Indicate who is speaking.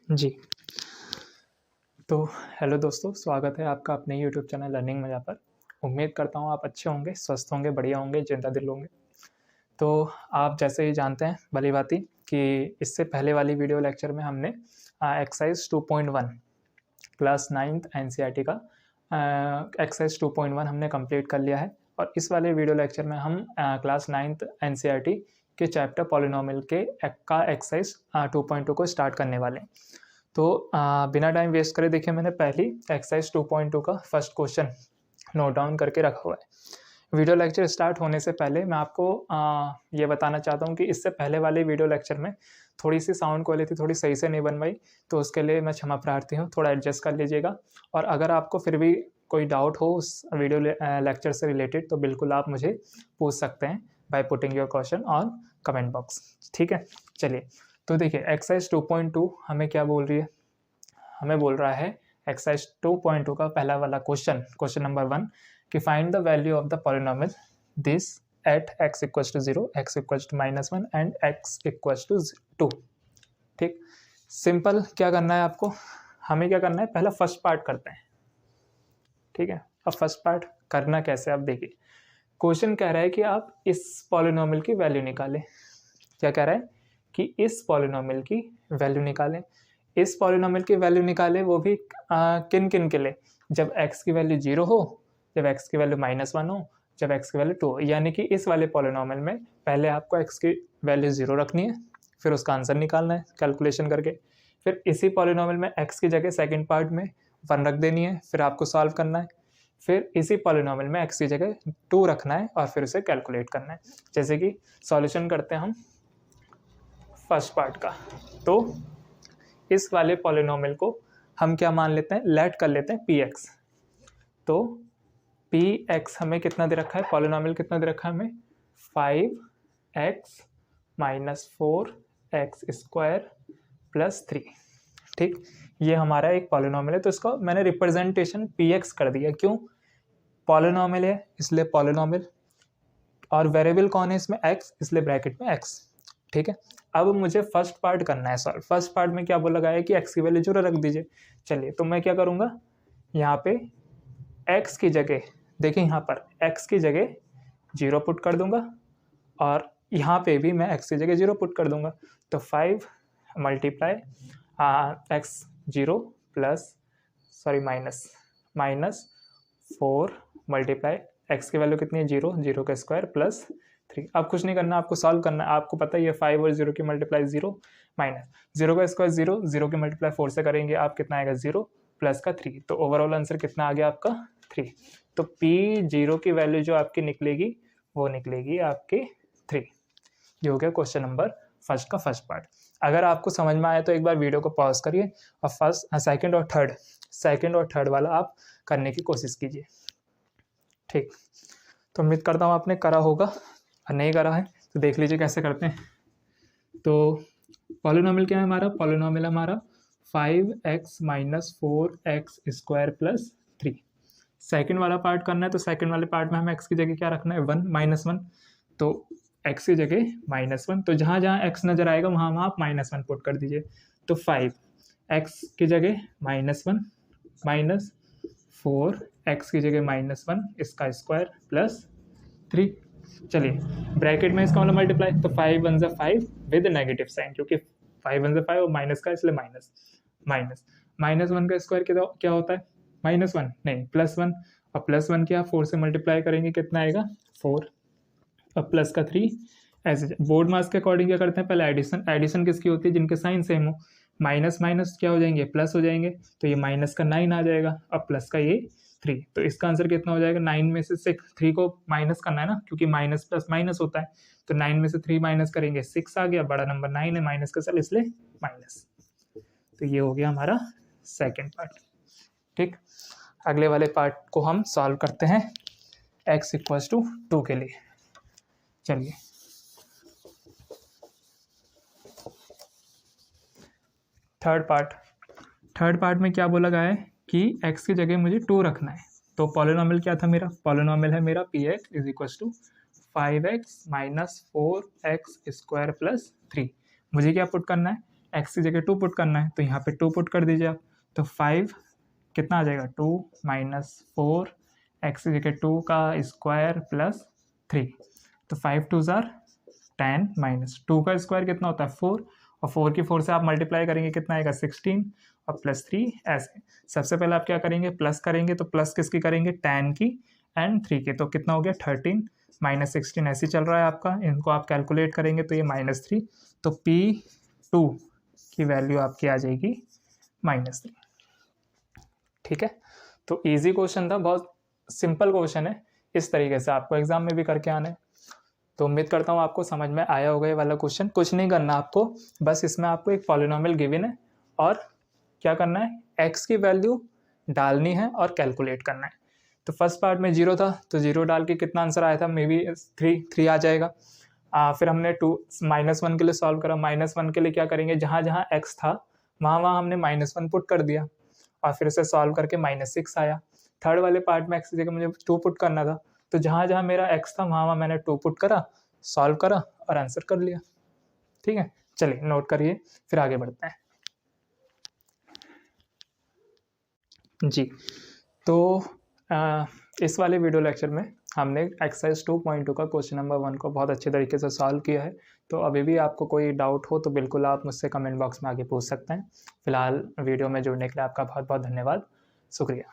Speaker 1: जी। तो हेलो दोस्तों, स्वागत है आपका अपने यूट्यूब चैनल लर्निंग मज़ा पर। उम्मीद करता हूँ आप अच्छे होंगे, स्वस्थ होंगे, बढ़िया होंगे, जिंदा दिल होंगे। तो आप जैसे ही जानते हैं भली-भांति कि इससे पहले वाली वीडियो लेक्चर में हमने एक्सरसाइज 2.1 क्लास 9th एनसीईआरटी का एक्सरसाइज 2.1 हमने कंप्लीट कर लिया है और इस वाले वीडियो लेक्चर में हम क्लास 9th एनसीईआरटी के चैप्टर पॉलिनोमियल के एक्सरसाइज 2.2 को स्टार्ट करने वाले हैं। तो बिना टाइम वेस्ट करे देखिए, मैंने पहली एक्सरसाइज 2.2 का फर्स्ट क्वेश्चन नोट डाउन करके रखा हुआ है। वीडियो लेक्चर स्टार्ट होने से पहले मैं आपको ये बताना चाहता हूँ कि इससे पहले वाले वीडियो लेक्चर में थोड़ी सी साउंड क्वालिटी थोड़ी सही से नहीं बन पाई, तो उसके लिए मैं क्षमा प्रार्थी हूँ, थोड़ा एडजस्ट कर लीजिएगा। और अगर आपको फिर भी कोई डाउट हो उस वीडियो लेक्चर से रिलेटेड तो बिल्कुल आप मुझे पूछ सकते हैं by putting your question on comment box. ठीक है, चलिए। तो देखिए एक्सरसाइज 2.2 हमें क्या बोल रही है, हमें बोल रहा है एक्सरसाइज 2.2 का पहला वाला क्वेश्चन नंबर 1 कि find the value of the polynomial this at x equals to 0, x equals to -1 and x equals to 2। ठीक, सिंपल। क्या करना है आपको, हमें क्या करना है, पहला फर्स्ट पार्ट करते हैं। ठीक है, अब फर्स्ट पार्ट करना कैसे, आप देखिए क्वेश्चन कह रहा है कि आप इस पॉलिनोमियल की वैल्यू निकालें। क्या कह रहा है कि इस पॉलिनोमियल की वैल्यू निकालें। इस पॉलिनोमियल की वैल्यू निकालें वो भी किन किन के लिए, जब x की वैल्यू 0 हो, जब x की वैल्यू -1 हो, जब x की वैल्यू 2 हो। यानी कि इस वाले पॉलिनोमियल में पहले आपको x की वैल्यू 0 रखनी है, फिर उसका आंसर निकालना है कैलकुलेशन करके। फिर इसी पॉलिनोमियल में x की जगह सेकेंड पार्ट में 1 रख देनी है, फिर आपको सॉल्व करना है। फिर इसी पॉलिनोमियल में x की जगह 2 रखना है और फिर उसे कैलकुलेट करना है। जैसे कि सॉल्यूशन करते हैं हम फर्स्ट पार्ट का। तो इस वाले पॉलिनोमियल को हम क्या मान लेते हैं, लेट कर लेते हैं px। तो px हमें कितना दे रखा है, पॉलिनोमियल कितना दे रखा है हमें, 5x minus 4x square plus 3। ठीक, ये हमारा एक पॉलिनोमियल है, तो इसको मैंने रिप्रेजेंटेशन px कर दिया। क्यों, पॉलिनोमियल है इसलिए पॉलिनोमियल, और वेरिएबल कौन है इसमें, x, इसलिए ब्रैकेट में x। ठीक है, अब मुझे फर्स्ट पार्ट करना है सॉल्व। फर्स्ट पार्ट में क्या बोला गया है कि x की वैल्यू 0 रख दीजिए। चलिए, तो मैं क्या करूँगा, यहाँ पे x की जगह, देखिए यहाँ पर x की जगह 0 पुट कर दूंगा और यहाँ पे भी मैं x की जगह 0 पुट कर दूंगा। तो 5 multiply x 0 plus minus 4 multiply x की वैल्यू कितनी है, 0 का स्क्वायर प्लस 3। अब कुछ नहीं करना, आपको सॉल्व करना है। आपको पता ही है 5 और 0 की मल्टीप्लाई 0 माइनस 0 का स्क्वायर 0 की मल्टीप्लाई 4 से करेंगे, आप कितना आएगा 0 प्लस का 3। तो ओवरऑल आंसर कितना आ गया आपका 3। तो p0 की वैल्यू जो आपकी निकलेगी वो निकलेगी आपकी 3। ये हो गया क्वेश्चन नंबर फर्स्ट का फर्स्ट पार्ट। अगर आपको समझ में आया तो एक बार वीडियो को पॉज करिए और सेकंड और थर्ड वाला आप करने की कोशिश कीजिए। ठीक, तो उम्मीद करता हूँ आपने करा होगा, और नहीं करा है तो देख लीजिए कैसे करते हैं। तो पॉलिनोमियल क्या है हमारा, पॉलिनोमियल हमारा 5x minus 4x square plus 3। Second वाला पार्ट करना है, तो सेकेंड वाले पार्ट में हमें x की जगह क्या रखना है, 1 तो x की जगह -1, तो जहाँ जहाँ x नजर आएगा वहाँ वहाँ आप -1 पुट कर दीजिए। तो 5x की जगह -1 माइनस 4x की जगह -1 इसका स्क्वायर प्लस 3। चलिए, ब्रैकेट में इसका मतलब मल्टीप्लाई, तो 5 1 जा 5 विद नेगेटिव साइन, क्योंकि 5 1 जा 5 और माइनस का इसलिए -1 का स्क्वायर क्या होता है, -1 नहीं +1, और +1 क्या 4 से मल्टीप्लाई करेंगे कितना आएगा 4, और प्लस का 3। ऐसे बोर्ड मास के अकॉर्डिंग क्या करते हैं, पहले एडिशन किसकी होती है, जिनके साइन सेम हो। माइनस माइनस क्या हो जाएंगे, प्लस हो जाएंगे, तो ये माइनस का 9 आ जाएगा और प्लस का ये 3। तो इसका आंसर कितना हो जाएगा, 9 में से 3 को माइनस करना है ना, क्योंकि माइनस प्लस माइनस होता है। तो 9 में से 3 माइनस करेंगे 6 आ गया, बड़ा नंबर 9 है, माइनस का साल इसलिए माइनस। तो ये हो गया हमारा सेकेंड पार्ट। ठीक, अगले वाले पार्ट को हम सॉल्व करते हैं x इक्वल्स टू 2 के लिए। चलिए, थर्ड पार्ट में क्या बोला गया है कि x की जगह मुझे 2 रखना है। तो पॉलिनोमियल क्या था मेरा, पॉलिनोमियल है मेरा px is equals to 5x minus 4x square plus 3। मुझे क्या पुट करना है, एक्स की जगह 2 पुट करना है, तो यहाँ पे 2 पुट कर दीजिए आप। तो 5 कितना आ जाएगा 2 माइनस 4 एक्स की जगह 2 का स्क्वायर प्लस 3, तो 5 2 ज़ार 10 माइनस 2 का स्क्वायर कितना होता है 4, और 4 की 4 से आप मल्टीप्लाई करेंगे कितना आएगा 16 और प्लस 3 ऐसे। सबसे पहले आप क्या करेंगे प्लस करेंगे, तो प्लस किसकी करेंगे 10 की एंड 3 की, तो कितना हो गया 13 माइनस 16 ऐसे चल रहा है आपका। इनको आप कैलकुलेट करेंगे तो ये -3, तो P2 की वैल्यू आपकी आ जाएगी -3। ठीक है, तो इजी क्वेश्चन था, बहुत सिंपल क्वेश्चन है, इस तरीके से आपको एग्जाम में भी करके आना है। तो उम्मीद करता हूँ आपको समझ में आया होगा ये वाला क्वेश्चन। कुछ नहीं करना आपको, बस इसमें आपको एक पॉलिनोमियल गिवन है और क्या करना है एक्स की वैल्यू डालनी है और कैलकुलेट करना है। तो फर्स्ट पार्ट में 0 था, तो 0 डाल के कितना आंसर आया था, मे बी 3 आ जाएगा। फिर हमने -1 के लिए सॉल्व करा। -1 के लिए क्या करेंगे, जहाँ जहाँ एक्स था वहाँ हमने -1 पुट कर दिया और फिर उसे सॉल्व करके -6 आया। थर्ड वाले पार्ट में एक्स की जगह मुझे 2 पुट करना था, तो जहाँ जहाँ मेरा एक्स था वहाँ मैंने 2 पुट करा, सॉल्व करा और आंसर कर लिया। ठीक है, चलिए नोट करिए, फिर आगे बढ़ते हैं जी। तो इस वाले वीडियो लेक्चर में हमने एक्सरसाइज 2.2 का क्वेश्चन नंबर 1 को बहुत अच्छे तरीके से सॉल्व किया है। तो अभी भी आपको कोई डाउट हो तो बिल्कुल आप मुझसे कमेंट बॉक्स में आके पूछ सकते हैं। फिलहाल वीडियो में जुड़ने के लिए आपका बहुत बहुत धन्यवाद, शुक्रिया।